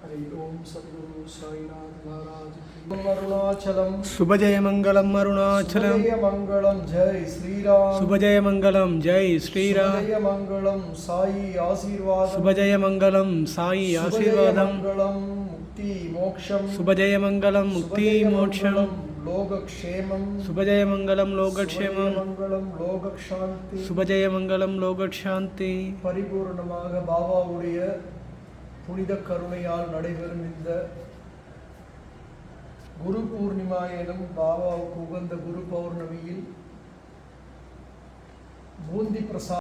हरि ओम सद्गुरु साईनाथ महाराज की अरुणाचलम शुभजय मंगलम अरुणाचलम शुभजय मंगलम जय श्री राम शुभजय मंगलम जय श्री राम शुभजय मंगलम साई आशीर्वाद शुभजय मंगलम साई आशीर्वादम मंगलम मुक्ति मोक्षम शुभजय मंगलम मुक्ति मोक्षम लोकक्षेमम शुभजय मंगलम लोकक्षेमम मंगलम लोकशांति शुभजय मंगलम लोकशांति பரிபூர்ணமாக பாபாவுடைய புனித கருணையால் நடைபெறும் இந்த குரு பூர்ணிமா எனும் பாபாவுக்கு உகந்த குரு பௌர்ணமியில் பூந்தி பிரசாத்